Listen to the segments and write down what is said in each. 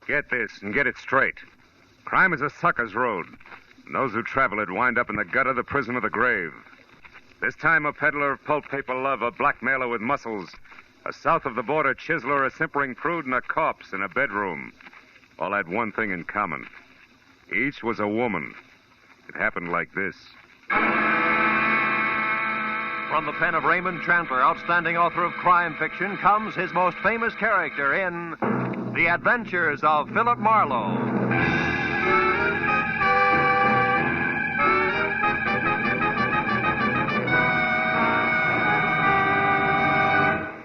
Get this and get it straight. Crime is a sucker's road. And those who travel it wind up in the gutter, the prison, or the grave. This time a peddler of pulp paper love, a blackmailer with muscles, a south of the border chiseler, a simpering prude, and a corpse in a bedroom. All had one thing in common. Each was a woman. It happened like this. From the pen of Raymond Chandler, outstanding author of crime fiction, comes his most famous character in The Adventures of Philip Marlowe.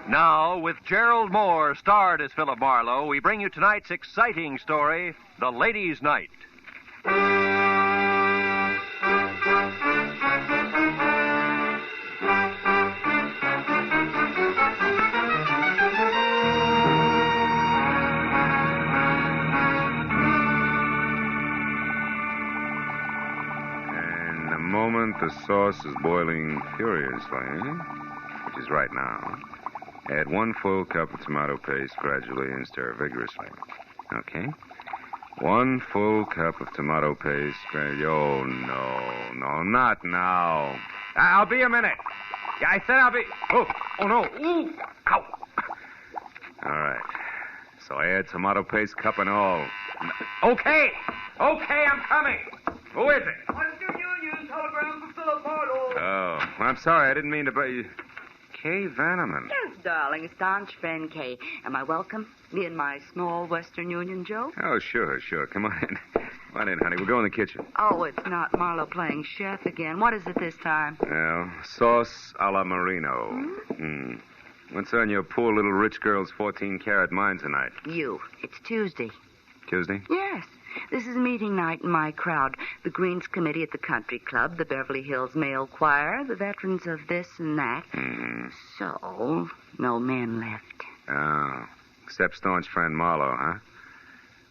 Now, with Gerald Moore starred as Philip Marlowe, we bring you tonight's exciting story, The Ladies' Night. The sauce is boiling furiously, which is right now. Add 1 full cup of tomato paste gradually and stir vigorously. Okay. 1 full cup of tomato paste. Oh, no, not now. I'll be a minute. Yeah, I said I'll be... Oh, no. Ooh, ow. All right. So I add tomato paste, cup and all. Okay, I'm coming. Who is it? Telegram for Philip Marlowe. Oh, I'm sorry. I didn't mean to bring you. Kay Vanneman. Yes, darling. A staunch friend, Kay. Am I welcome? Me and my small Western Union Joe? Oh, sure. Come on in. Come on in, honey. We'll go in the kitchen. Oh, it's not Marlowe playing chef again. What is it this time? Well, sauce a la Marino. What's on your poor little rich girl's 14-carat mind tonight? You. It's Tuesday. Tuesday? Yes. This is meeting night in my crowd. The Greens Committee at the Country Club, the Beverly Hills Male Choir, the veterans of this and that. So, no men left. Oh, except staunch friend Marlowe, huh?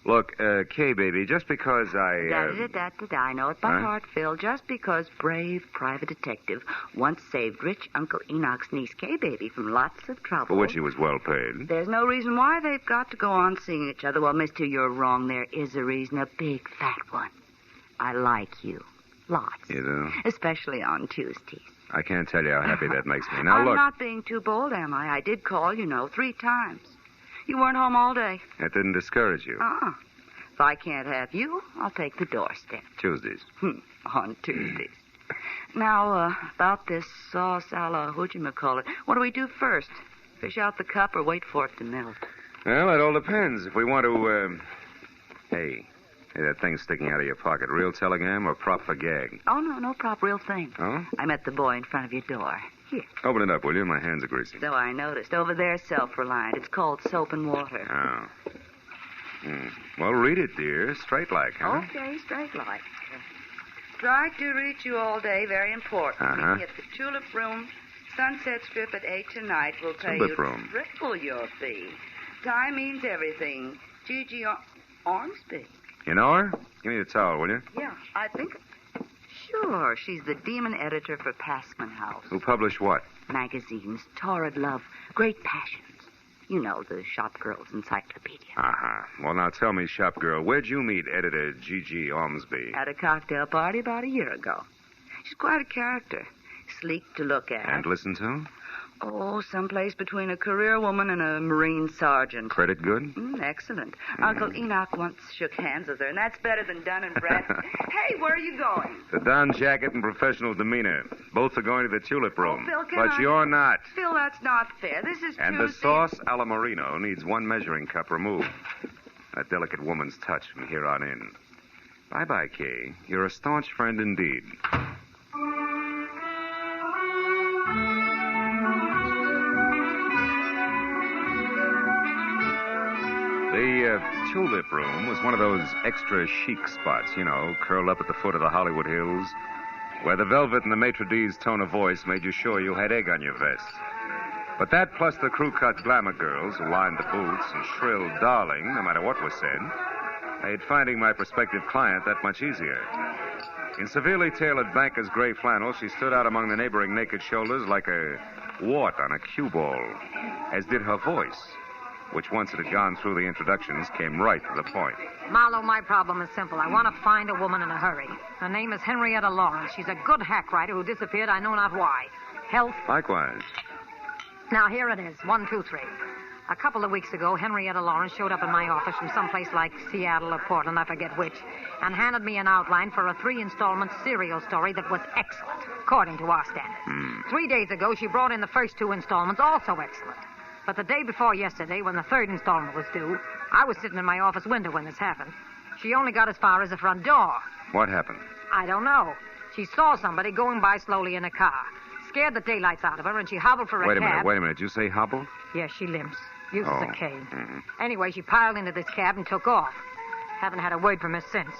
Look, Kay, baby, just because I... I know it by heart, Phil. Just because brave private detective once saved rich Uncle Enoch's niece, Kay, baby, from lots of trouble. For which he was well paid. There's no reason why they've got to go on seeing each other. Well, mister, you're wrong. There is a reason, a big, fat one. I like you. Lots. You do? Especially on Tuesdays. I can't tell you how happy that makes me. Now, I'm look... not being too bold, am I? I did call, 3 times. You weren't home all day. That didn't discourage you. If I can't have you, I'll take the doorstep. Tuesdays. On Tuesdays. Now, about this sauce a la whatchamacallit, what do we do first? Fish out the cup or wait for it to melt? Well, it all depends. If we want to, Hey, that thing sticking out of your pocket, real telegram or prop for gag? Oh, no prop, real thing. Oh? I met the boy in front of your door. Here. Open it up, will you? My hands are greasy. So I noticed. Over there, self-reliant. It's called soap and water. Oh. Well, read it, dear. Straight like, huh? Okay, straight like. Try to reach you all day. Very important. Meeting at the Tulip Room, Sunset Strip at 8 tonight. We'll pay you triple your fee. Time means everything. Gigi Ormsby. You know her? Give me the towel, will you? Yeah, I think... Sure, she's the demon editor for Passman House. Who published what? Magazines, Torrid Love, Great Passions. You know, the shop girl's encyclopedia. Well, now tell me, shop girl, where'd you meet editor Gigi Ormsby? At a cocktail party about a year ago. She's quite a character. Sleek to look at. And listen to? Oh, someplace between a career woman and a Marine sergeant. Credit good? Excellent. Uncle Enoch once shook hands with her, and that's better than Dun and Bradstreet. Hey, where are you going? The Don jacket and professional demeanor. Both are going to the Tulip Room. Oh, Phil, you're not. Phil, that's not fair. This is And Tuesday. the sauce a la Marino needs 1 measuring cup removed. That delicate woman's touch from here on in. Bye-bye, Kay. You're a staunch friend indeed. The Tulip Room was one of those extra chic spots, curled up at the foot of the Hollywood Hills, where the velvet and the maitre d's tone of voice made you sure you had egg on your vest. But that, plus the crew-cut glamour girls who lined the booths and shrilled darling, no matter what was said, made finding my prospective client that much easier. In severely tailored banker's gray flannel, she stood out among the neighboring naked shoulders like a wart on a cue ball, as did her voice. which once it had gone through the introductions, came right to the point. Marlowe, my problem is simple. I want to find a woman in a hurry. Her name is Henrietta Lawrence. She's a good hack writer who disappeared, I know not why. Health? Likewise. Now, here it is. 1, 2, 3. A couple of weeks ago, Henrietta Lawrence showed up in my office from someplace like Seattle or Portland, I forget which, and handed me an outline for a 3-installment serial story that was excellent, according to our standards. 3 days ago, she brought in the first 2 installments, also excellent. But the day before yesterday, when the 3rd installment was due, I was sitting in my office window when this happened. She only got as far as the front door. What happened? I don't know. She saw somebody going by slowly in a car. Scared the daylights out of her, and she hobbled for a cab. Wait a minute. Did you say hobble? Yes, she limps. Uses a cane. Anyway, she piled into this cab and took off. Haven't had a word from her since.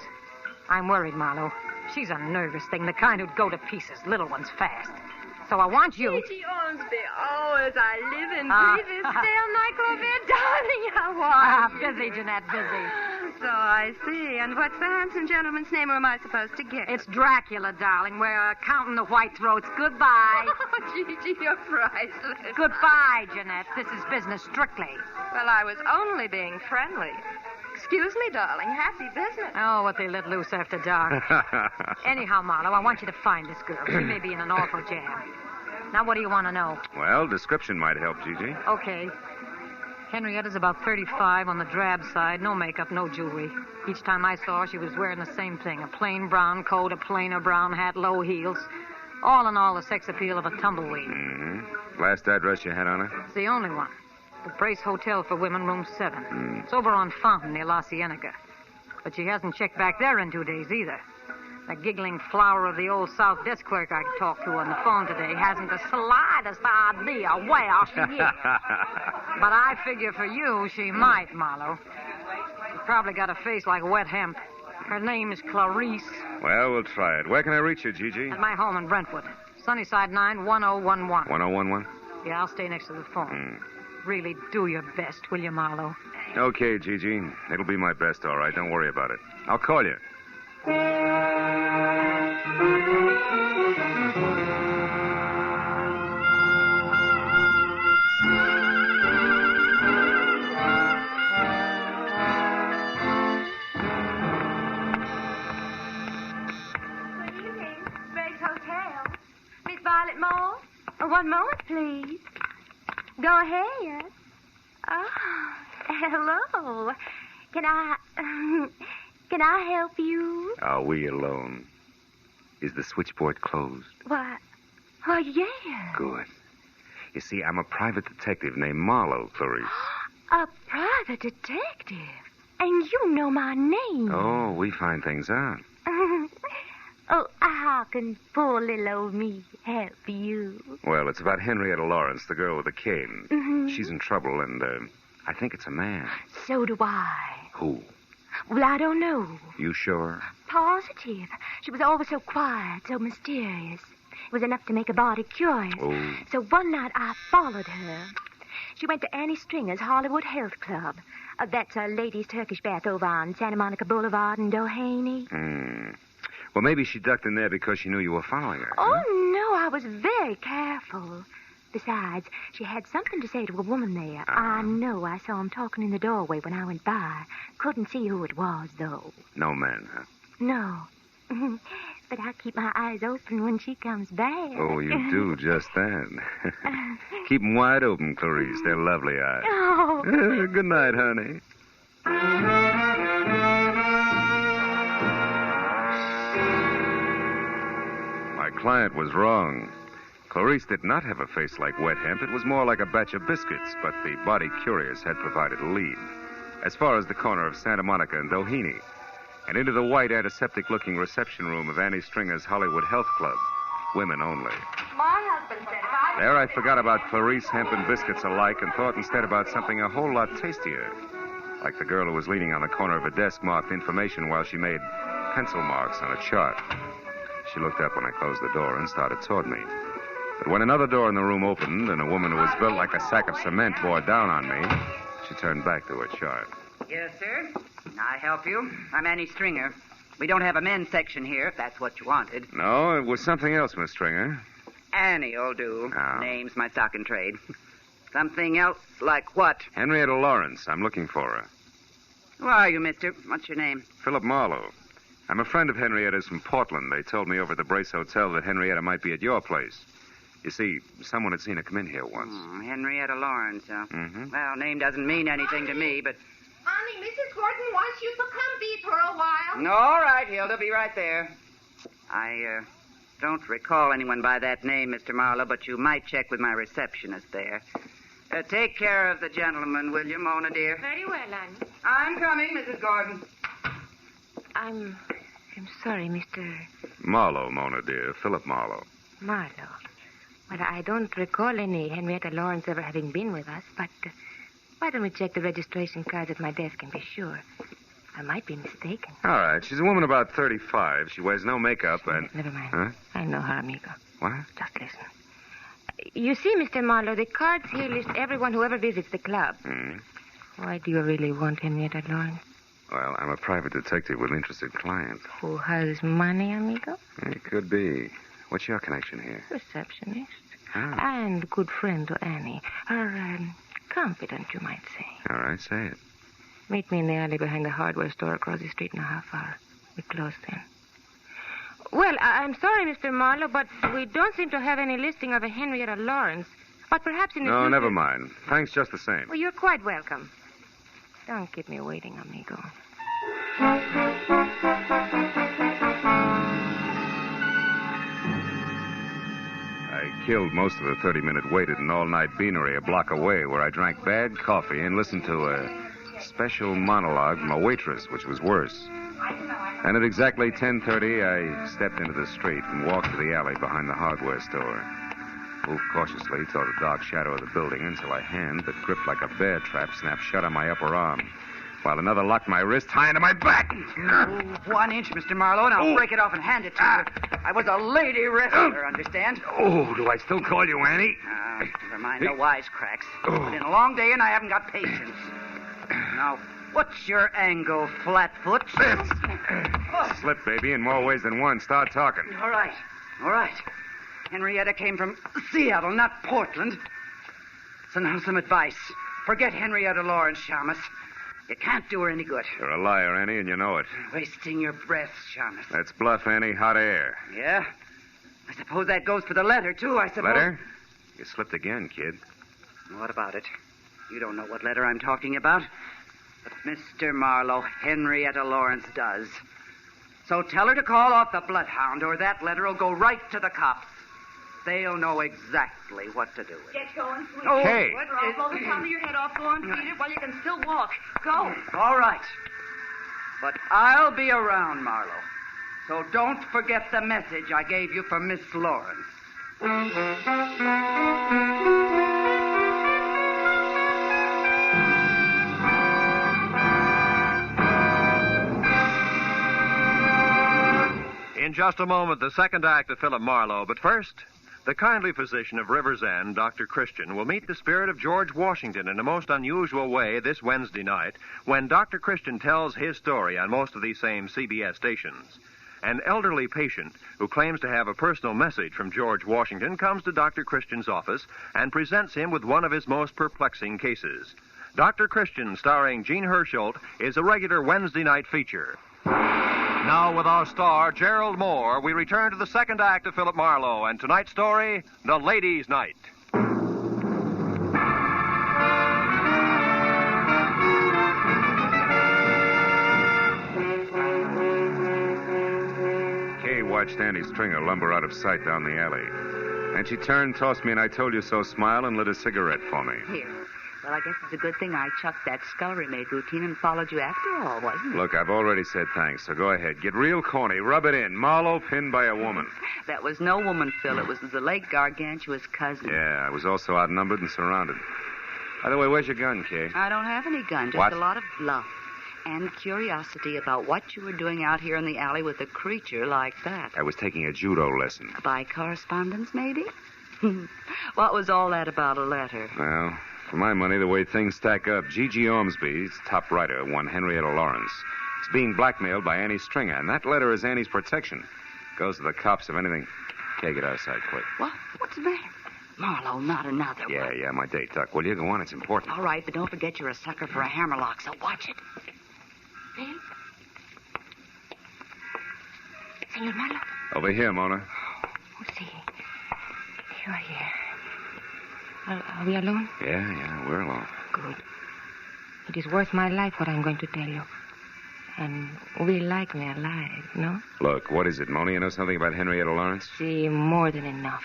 I'm worried, Marlowe. She's a nervous thing, the kind who'd go to pieces, little ones fast. So I want you... Gigi owns the hours I live and breathe this stale nightclub, darling, I want busy, Jeanette, busy. So I see. And what's the handsome gentleman's name, or am I supposed to guess? It's Dracula, darling. We're counting the white throats. Goodbye. Oh, Gigi, you're priceless. Goodbye, Jeanette. This is business strictly. Well, I was only being friendly. Excuse me, darling. Happy business. Oh, what they let loose after dark. Anyhow, Marlowe, I want you to find this girl. She may be in an awful jam. Now, what do you want to know? Well, description might help, Gigi. Okay. Henrietta's about 35 on the drab side. No makeup, no jewelry. Each time I saw her, she was wearing the same thing. A plain brown coat, a plainer brown hat, low heels. All in all, the sex appeal of a tumbleweed. Last address you had on her? It's the only one. The Brace Hotel for Women, room 7. It's over on Fountain near La Cienega. But she hasn't checked back there in 2 days either. The giggling flower of the old South desk clerk I talked to on the phone today hasn't the slightest idea where she is. But I figure for you, she might, Marlowe. She's probably got a face like wet hemp. Her name is Clarice. Well, we'll try it. Where can I reach you, Gigi? At my home in Brentwood. Sunnyside 9, 1011. 1011? Yeah, I'll stay next to the phone. Really do your best, will you, Marlowe? Okay, Gigi. It'll be my best, all right. Don't worry about it. I'll call you. Violet Moore? One moment, please. Go ahead. Oh, hello. Can I help you? Are we alone? Is the switchboard closed? Why, yeah. Good. You see, I'm a private detective named Marlowe, Clarice. A private detective? And you know my name. Oh, we find things out. Oh, how can poor little old me help you? Well, it's about Henrietta Lawrence, the girl with the cane. She's in trouble, and I think it's a man. So do I. Who? Well, I don't know. You sure? Positive. She was always so quiet, so mysterious. It was enough to make a body curious. Oh. So one night I followed her. She went to Annie Stringer's Hollywood Health Club. That's a ladies' Turkish bath over on Santa Monica Boulevard in Doheny. Well, maybe she ducked in there because she knew you were following her. Oh, no, I was very careful. Besides, she had something to say to a woman there. I know I saw him talking in the doorway when I went by. Couldn't see who it was, though. No man, huh? No. But I keep my eyes open when she comes back. Oh, you do just that. Keep them wide open, Clarice. They're lovely eyes. Oh. Good night, honey. My client was wrong. Clarice did not have a face like wet hemp. It was more like a batch of biscuits, but the body curious had provided a lead. As far as the corner of Santa Monica and Doheny, and into the white antiseptic-looking reception room of Annie Stringer's Hollywood Health Club. Women only. My husband said if I... There I forgot about Clarice, hemp, and biscuits alike and thought instead about something a whole lot tastier. Like the girl who was leaning on the corner of a desk marked information while she made pencil marks on a chart. She looked up when I closed the door and started toward me. But when another door in the room opened and a woman who was built like a sack of cement bore down on me, she turned back to her chart. Yes, sir. I help you. I'm Annie Stringer. We don't have a men's section here, if that's what you wanted. No, it was something else, Miss Stringer. Annie'll do. Oh. Name's my stock in trade. Something else like what? Henrietta Lawrence. I'm looking for her. Who are you, mister? What's your name? Philip Marlowe. I'm a friend of Henrietta's from Portland. They told me over at the Brace Hotel that Henrietta might be at your place. You see, someone had seen her come in here once. Henrietta Lawrence, huh? Mm-hmm. Well, name doesn't mean anything to me, but... Honey, Mrs. Gordon wants you to come be for a while. All right, Hilda, be right there. I don't recall anyone by that name, Mr. Marlowe, but you might check with my receptionist there. Take care of the gentleman, will you, Mona, dear? Very well, Annie. I'm coming, Mrs. Gordon. I'm sorry, Mr. Marlowe, Mona, dear. Philip Marlowe. Marlowe. Well, I don't recall any Henrietta Lawrence ever having been with us, but why don't we check the registration cards at my desk and be sure? I might be mistaken. All right. She's a woman about 35. She wears no makeup and... Never mind. Huh? I know her, amigo. What? Just listen. You see, Mr. Marlowe, the cards here list everyone who ever visits the club. Why do you really want Henrietta Lawrence? Well, I'm a private detective with interested clients. Who has money, amigo? It could be. What's your connection here? Receptionist. Ah. And good friend to Annie. Her confidant, you might say. All right, say it. Meet me in the alley behind the hardware store across the street in a half hour. We close then. Well, I'm sorry, Mr. Marlowe, but we don't seem to have any listing of a Henrietta Lawrence. But perhaps in the No, future... never mind. Thanks just the same. Well, you're quite welcome. Don't keep me waiting, amigo. I killed most of the 30-minute wait at an all-night beanery a block away where I drank bad coffee and listened to a special monologue from a waitress, which was worse. And at exactly 10:30, I stepped into the street and walked to the alley behind the hardware store. Moved cautiously toward the dark shadow of the building until a hand that gripped like a bear trap snapped shut on my upper arm, while another locked my wrist high into my back. 1 inch, Mr. Marlowe, and I'll break it off and hand it to you. I was a lady wrestler, understand? Oh, do I still call you Annie? Never mind the wisecracks. It's been a long day, and I haven't got patience. Now, what's your angle, Flatfoot? Slip, baby, in more ways than one. Start talking. All right. Henrietta came from Seattle, not Portland. So now some advice. Forget Henrietta Lawrence, Shamus. You can't do her any good. You're a liar, Annie, and you know it. Wasting your breath, Shamus. That's bluff, Annie. Hot air. Yeah? I suppose that goes for the letter, too, I suppose. Letter? You slipped again, kid. What about it? You don't know what letter I'm talking about. But Mr. Marlowe, Henrietta Lawrence does. So tell her to call off the bloodhound, or that letter will go right to the cops. They'll know exactly what to do with it. Get going, please. Oh, hey. Blow the top of your head off. Go on, feed it while you can still walk. Go. All right. But I'll be around, Marlowe. So don't forget the message I gave you for Miss Lawrence. In just a moment, the second act of Philip Marlowe. But first, the kindly physician of River's End, Dr. Christian, will meet the spirit of George Washington in a most unusual way this Wednesday night when Dr. Christian tells his story on most of these same CBS stations. An elderly patient who claims to have a personal message from George Washington comes to Dr. Christian's office and presents him with one of his most perplexing cases. Dr. Christian, starring Gene Hersholt, is a regular Wednesday night feature. Now, with our star, Gerald Moore, we return to the second act of Philip Marlowe and tonight's story, The Ladies' Night. Kay watched Annie Stringer lumber out of sight down the alley. And she turned, tossed me an I told you so smile, and lit a cigarette for me. Here. Well, I guess it's a good thing I chucked that scullery-maid routine and followed you after all, wasn't it? Look, I've already said thanks, so go ahead. Get real corny. Rub it in. Marlowe pinned by a woman. That was no woman, Phil. It was the late gargantuous cousin. Yeah, I was also outnumbered and surrounded. By the way, where's your gun, Kay? I don't have any gun, just What? a lot of bluff and curiosity about what you were doing out here in the alley with a creature like that. I was taking a judo lesson. By correspondence, maybe? What was all that about a letter? Well, for my money, the way things stack up, Gigi Ormsby's top writer, one Henrietta Lawrence, is being blackmailed by Annie Stringer, and that letter is Annie's protection. Goes to the cops if anything. Kay, get outside quick. What? What's the matter? Marlowe, not another one. Yeah, my date, Duck. Will you go on? It's important. All right, but don't forget you're a sucker for a hammerlock, so watch it. Phil? Senor Marlowe? Over here, Mona. Oh, see. You are here. Are we alone? Yeah, we're alone. Good. It is worth my life what I'm going to tell you. And we like me alive, no? Look, what is it, Mona? You know something about Henrietta Lawrence? See, more than enough.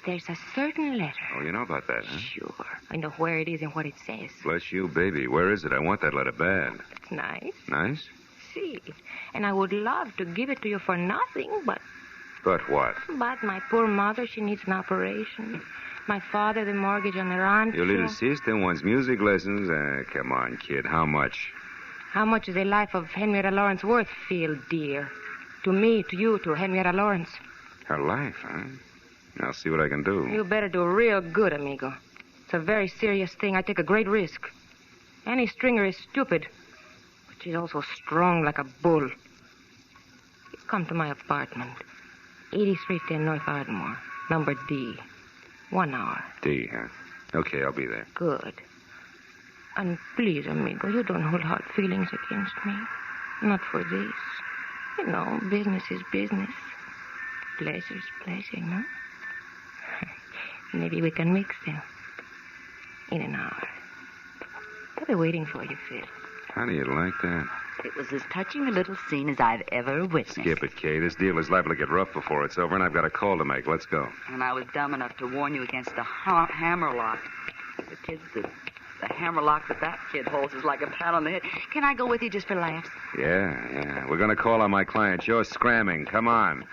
There's a certain letter. Oh, you know about that, huh? Sure. I know where it is and what it says. Bless you, baby. Where is it? I want that letter bad. It's nice. Nice? See. And I would love to give it to you for nothing, but... But what? But my poor mother, she needs an operation. My father, the mortgage on the ranch. Your little sister wants music lessons. Come on, kid. How much? How much is the life of Henrietta Lawrence worth, Phil, dear? To me, to you, to Henrietta Lawrence. Her life, huh? I'll see what I can do. You better do real good, amigo. It's a very serious thing. I take a great risk. Annie Stringer is stupid, but she's also strong like a bull. You come to my apartment, 8310 North Ardmore, number D. 1 hour. D, huh? Okay, I'll be there. Good. And please, amigo, you don't hold hard feelings against me. Not for this. You know, business is business. Pleasure's pleasure, no? Maybe we can mix them. In an hour. I'll be waiting for you, Phil. How do you like that? It was as touching a little scene as I've ever witnessed. Skip it, Kay. This deal is liable to get rough before it's over, and I've got a call to make. Let's go. And I was dumb enough to warn you against the hammerlock. The hammerlock that kid holds is like a pat on the head. Can I go with you just for laughs? Yeah. We're going to call on my client. You're scramming. Come on.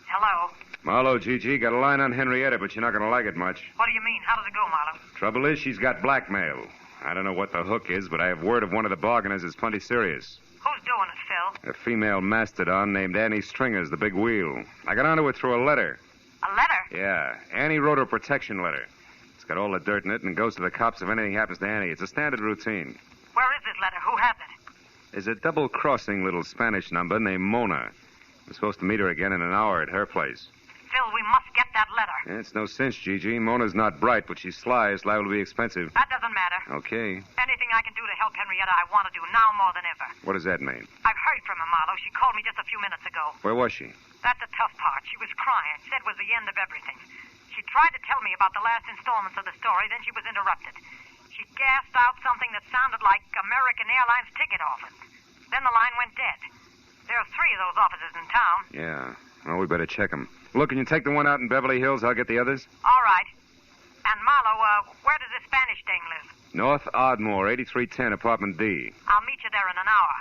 Hello. Marlowe, Gigi, got a line on Henrietta, but you're not going to like it much. What do you mean? How does it go, Marlowe? Trouble is, she's got blackmail. I don't know what the hook is, but I have word of one of the bargainers is plenty serious. Who's doing it, Phil? A female mastodon named Annie Stringer's the big wheel. I got onto it through a letter. A letter? Yeah. Annie wrote her protection letter. It's got all the dirt in it and goes to the cops if anything happens to Annie. It's a standard routine. Where is this letter? Who has it? There's a double-crossing little Spanish number named Mona. I'm supposed to meet her again in an hour at her place. Phil, we must get that letter. Yeah, it's no cinch, Gigi. Mona's not bright, but she's sly. It's liable to be expensive. That doesn't matter. Okay. Anything I can do to help Henrietta, I want to do now more than ever. What does that mean? I've heard from her, Marlowe. She called me just a few minutes ago. Where was she? That's the tough part. She was crying. Said it was the end of everything. She tried to tell me about the last installments of the story, then she was interrupted. She gasped out something that sounded like American Airlines ticket office. Then the line went dead. There are 3 of those offices in town. Yeah. Well, we better check them. Look, can you take the one out in Beverly Hills? I'll get the others. All right. And, Marlowe, where does this Spanish dame live? North Ardmore, 8310, apartment D. I'll meet you there in an hour.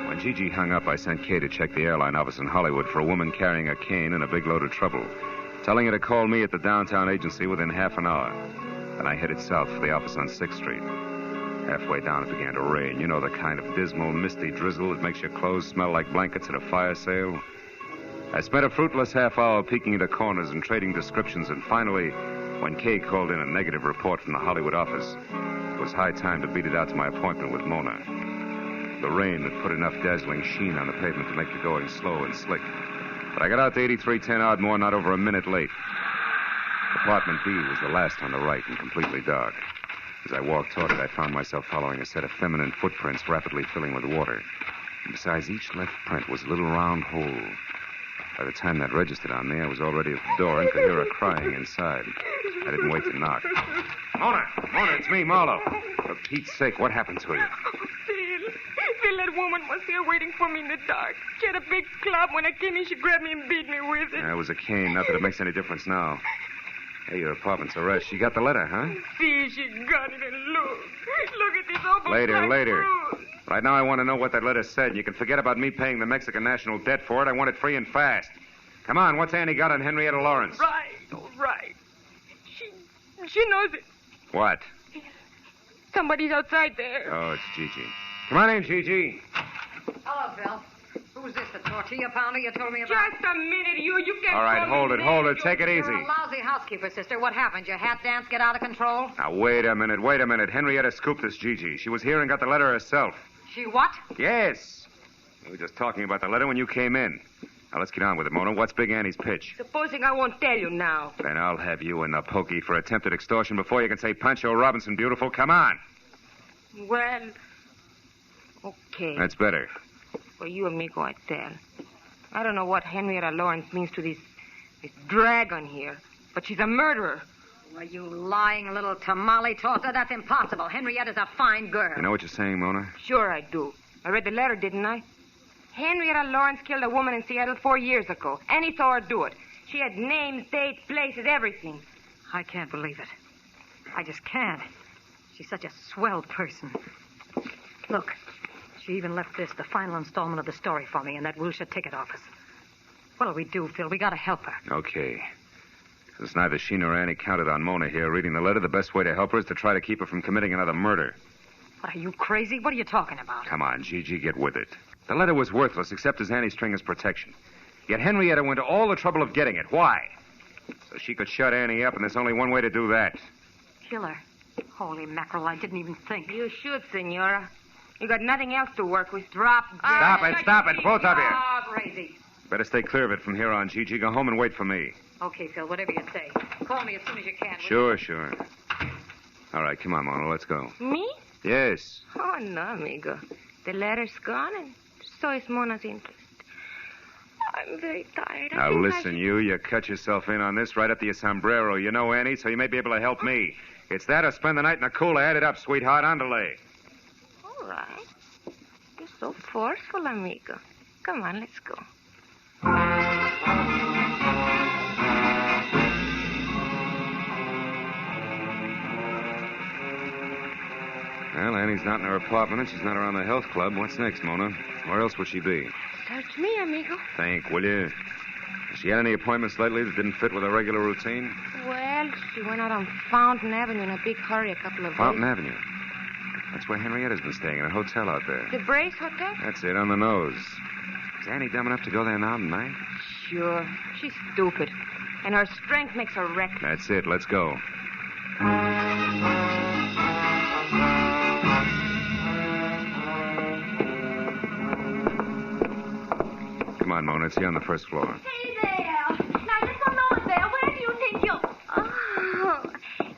When Gigi hung up, I sent Kay to check the airline office in Hollywood for a woman carrying a cane and a big load of trouble, telling her to call me at the downtown agency within half an hour. Then I headed south for the office on 6th Street. Halfway down, it began to rain. You know, the kind of dismal, misty drizzle that makes your clothes smell like blankets at a fire sale. I spent a fruitless half hour peeking into corners and trading descriptions, and finally, when Kay called in a negative report from the Hollywood office, it was high time to beat it out to my appointment with Mona. The rain had put enough dazzling sheen on the pavement to make the going slow and slick. But I got out to 8310 Ardmore not over a minute late. Apartment B was the last on the right and completely dark. As I walked toward it, I found myself following a set of feminine footprints rapidly filling with water. And besides each left print was a little round hole. By the time that registered on me, I was already at the door and could hear her crying inside. I didn't wait to knock. Mona, it's me, Marlowe. For Pete's sake, what happened to you? Phil, that woman was here waiting for me in the dark. She had a big club. When I came in, she grabbed me and beat me with it. It was a cane. Not that it makes any difference now. Hey, your apartment's a rest. She got the letter, huh? See, she got it, and look at this awful Later. fruit. Right now I want to know what that letter said. You can forget about me paying the Mexican national debt for it. I want it free and fast. Come on, what's Annie got on Henrietta Lawrence? Right. She knows it. What? Somebody's outside there. Oh, it's Gigi. Come on in, Gigi. Hello, Phil. Who Who's this, the tortilla pounder you told me about? Just a minute, you can't... All right, hold it. Take it easy. You're a lousy housekeeper, sister. What happened? Your hat dance get out of control? Now, wait a minute. Henrietta scooped this Gigi. She was here and got the letter herself. She what? Yes. We were just talking about the letter when you came in. Now, let's get on with it, Mona. What's Big Annie's pitch? Supposing I won't tell you now. Then I'll have you in the pokey for attempted extortion before you can say Pancho Robinson beautiful. Come on. Well, okay. That's better. For you, amigo, I tell. I don't know what Henrietta Lawrence means to this dragon here, but she's a murderer. Well, you lying little tamale tosser. That's impossible. Henrietta's a fine girl. You know what you're saying, Mona? Sure I do. I read the letter, didn't I? Henrietta Lawrence killed a woman in Seattle 4 years ago. Annie saw her do it. She had names, dates, places, everything. I can't believe it. I just can't. She's such a swell person. Look, she even left this, the final installment of the story, for me in that Wilshire ticket office. What'll we do, Phil? We gotta help her. Okay. Since neither she nor Annie counted on Mona here reading the letter, the best way to help her is to try to keep her from committing another murder. What, are you crazy? What are you talking about? Come on, Gigi, get with it. The letter was worthless except as Annie's string as protection. Yet Henrietta went to all the trouble of getting it. Why? So she could shut Annie up, and there's only one way to do that. Kill her. Holy mackerel, I didn't even think. You should, Senora. You got nothing else to work with. Drop dead. Stop it, both of you. Oh, crazy. Better stay clear of it from here on, Gigi. Go home and wait for me. Okay, Phil, whatever you say. Call me as soon as you can. Sure. All right, come on, Mona, let's go. Me? Yes. Oh, no, amigo. The letter's gone, and so is Mona's interest. I'm very tired. Now, listen, you cut yourself in on this right up to your sombrero. You know Annie, so you may be able to help me. It's that or spend the night in a cooler. Add it up, sweetheart. Andale. All right. You're so forceful, amigo. Come on, let's go. Well, Annie's not in her apartment, and she's not around the health club. What's next, Mona? Where else would she be? Search me, amigo. Think, will you? Has she had any appointments lately that didn't fit with her regular routine? Well, she went out on Fountain Avenue in a big hurry a couple of Fountain days. Avenue? That's where Henrietta's been staying, in a hotel out there. The Brace Hotel? That's it, on the nose. Is Annie dumb enough to go there now tonight? Sure. She's stupid. And her strength makes her reckless. That's it. Let's go. Come on, Mona. It's here on the first floor. Hey there. Now, just alone there. Where do you think you're... Oh,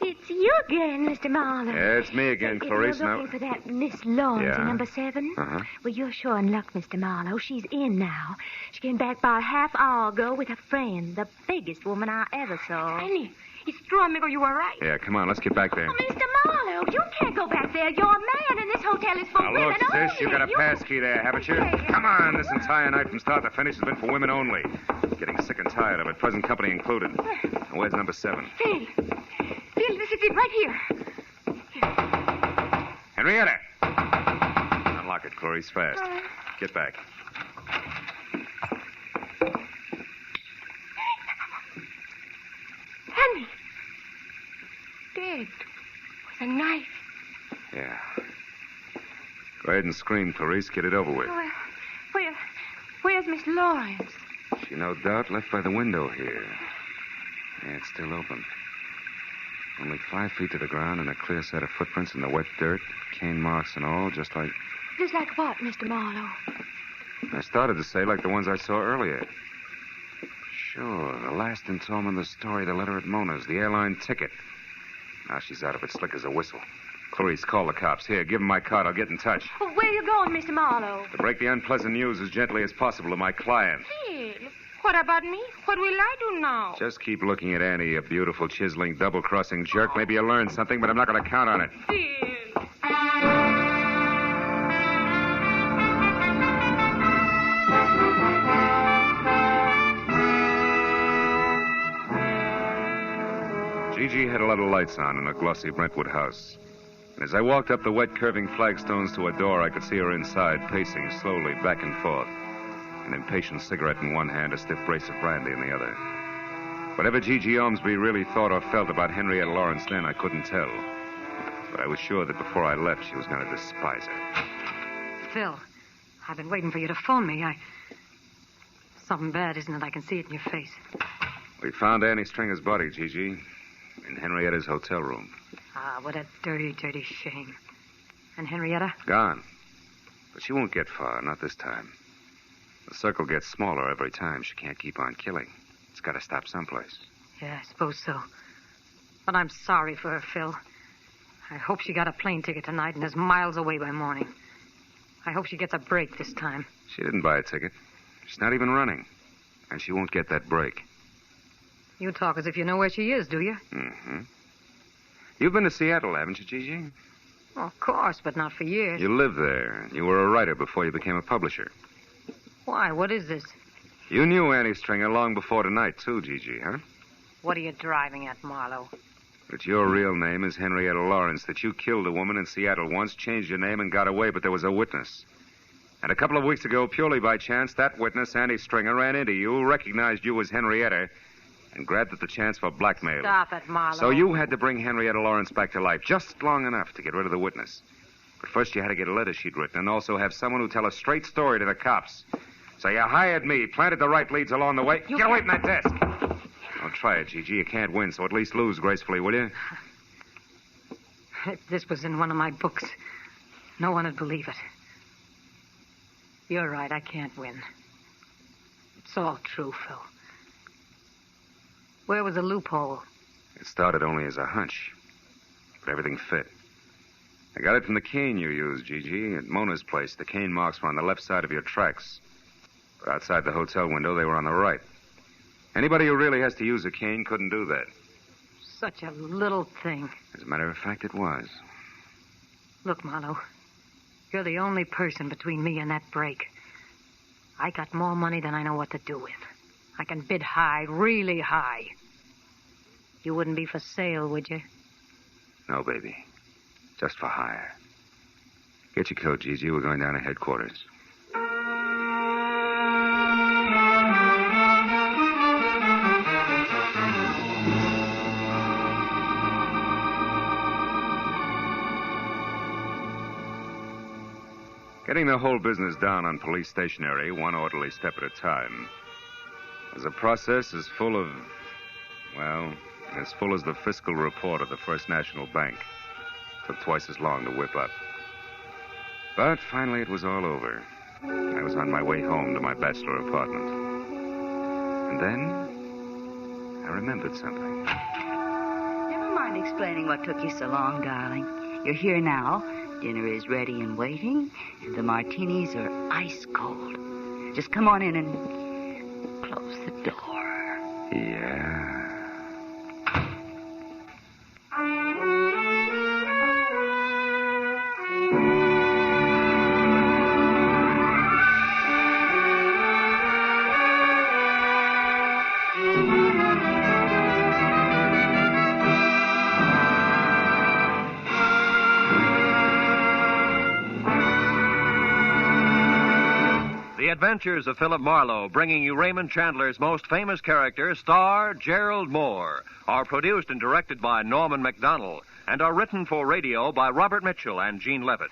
it's you again, Mr. Marlowe. Yeah, it's me again, Clarice. If you're looking for that Miss Lawrence in number 7? Uh-huh. Well, you're sure in luck, Mr. Marlowe. She's in now. She came back about a half hour ago with a friend, the biggest woman I ever saw. Annie, it's true, amigo. You were right. Yeah, come on. Let's get back there. Oh, Mr. Marlowe, you can't go back there. You're a man, and this hotel is for Now, women look, only. sis, you got a pass key there, haven't you? Come on. This entire night from start to finish has been for women only. Getting sick and tired of it, present company included. Now, where's number 7? Phil, this is it right here. Henrietta! Unlock it, Clarice, fast. Get back. Henry. Dead. With a knife. Yeah. Go ahead and scream, Clarice. Get it over with. Well, where's Miss Lawrence? She no doubt left by the window here. Yeah, it's still open. Only 5 feet to the ground and a clear set of footprints in the wet dirt, cane marks and all, just like... Just like what, Mr. Marlowe? I started to say like the ones I saw earlier. Sure, the last installment of the story, the letter at Mona's, the airline ticket. Now she's out of it, slick as a whistle. Clarice, call the cops. Here, give them my card. I'll get in touch. Well, where are you going, Mr. Marlowe? To break the unpleasant news as gently as possible to my client. Phil, what about me? What will I do now? Just keep looking at Annie, you beautiful, chiseling, double-crossing jerk. Maybe you'll learn something, but I'm not going to count on it. Phil. Gigi had a lot of lights on in a glossy Brentwood house. And as I walked up the wet, curving flagstones to a door, I could see her inside, pacing slowly back and forth. An impatient cigarette in one hand, a stiff brace of brandy in the other. Whatever Gigi Ormsby really thought or felt about Henrietta Lawrence then, I couldn't tell. But I was sure that before I left, she was going to despise her. Phil, I've been waiting for you to phone me. something bad, isn't it? I can see it in your face. We found Annie Stringer's body, Gigi, in Henrietta's hotel room. Ah, what a dirty, dirty shame. And Henrietta? Gone. But she won't get far, not this time. The circle gets smaller every time. She can't keep on killing. It's got to stop someplace. Yeah, I suppose so. But I'm sorry for her, Phil. I hope she got a plane ticket tonight and is miles away by morning. I hope she gets a break this time. She didn't buy a ticket. She's not even running. And she won't get that break. You talk as if you know where she is, do you? Mm-hmm. You've been to Seattle, haven't you, Gigi? Well, of course, but not for years. You lived there. You were a writer before you became a publisher. Why? What is this? You knew Annie Stringer long before tonight, too, Gigi, huh? What are you driving at, Marlowe? That your real name is Henrietta Lawrence, that you killed a woman in Seattle once, changed your name, and got away, but there was a witness. And a couple of weeks ago, purely by chance, that witness, Annie Stringer, ran into you, recognized you as Henrietta, and grabbed at the chance for blackmail. Stop it, Marlowe. So you had to bring Henrietta Lawrence back to life, just long enough to get rid of the witness. But first you had to get a letter she'd written, and also have someone who tell a straight story to the cops. So you hired me, planted the right leads along the way. Get away from that desk! Don't try it, Gigi. You can't win, so at least lose gracefully, will you? If this was in one of my books, no one would believe it. You're right, I can't win. It's all true, Phil. Where was the loophole? It started only as a hunch, but everything fit. I got it from the cane you used, Gigi, at Mona's place. The cane marks were on the left side of your tracks. But outside the hotel window, they were on the right. Anybody who really has to use a cane couldn't do that. Such a little thing. As a matter of fact, it was. Look, Marlowe, you're the only person between me and that break. I got more money than I know what to do with. I can bid high, really high. You wouldn't be for sale, would you? No, baby. Just for hire. Get your coat, Gigi. We're going down to headquarters. Getting the whole business down on police stationery, one orderly step at a time, is a process as full of, well, as full as the fiscal report of the First National Bank. Took twice as long to whip up. But finally it was all over. I was on my way home to my bachelor apartment. And then I remembered something. Never mind explaining what took you so long, darling. You're here now. Dinner is ready and waiting, and the martinis are ice cold. Just come on in and close the door. Yeah. The Adventures of Philip Marlowe, bringing you Raymond Chandler's most famous character, star Gerald Moore, are produced and directed by Norman MacDonald and are written for radio by Robert Mitchell and Gene Levitt.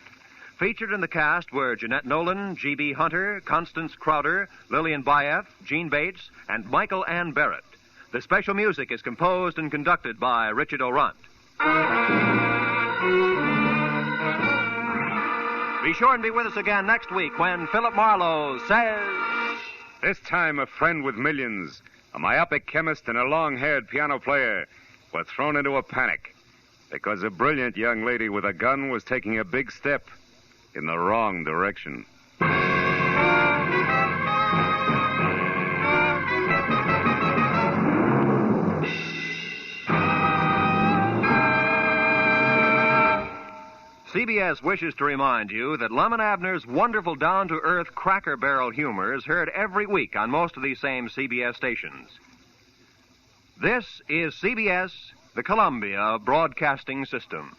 Featured in the cast were Jeanette Nolan, G.B. Hunter, Constance Crowder, Lillian Baeff, Gene Bates, and Michael Ann Barrett. The special music is composed and conducted by Richard O'Runt. Be sure and be with us again next week when Philip Marlowe says... This time a friend with millions, a myopic chemist and a long-haired piano player were thrown into a panic because a brilliant young lady with a gun was taking a big step in the wrong direction. CBS wishes to remind you that Lum and Abner's wonderful down-to-earth Cracker Barrel humor is heard every week on most of these same CBS stations. This is CBS, the Columbia Broadcasting System.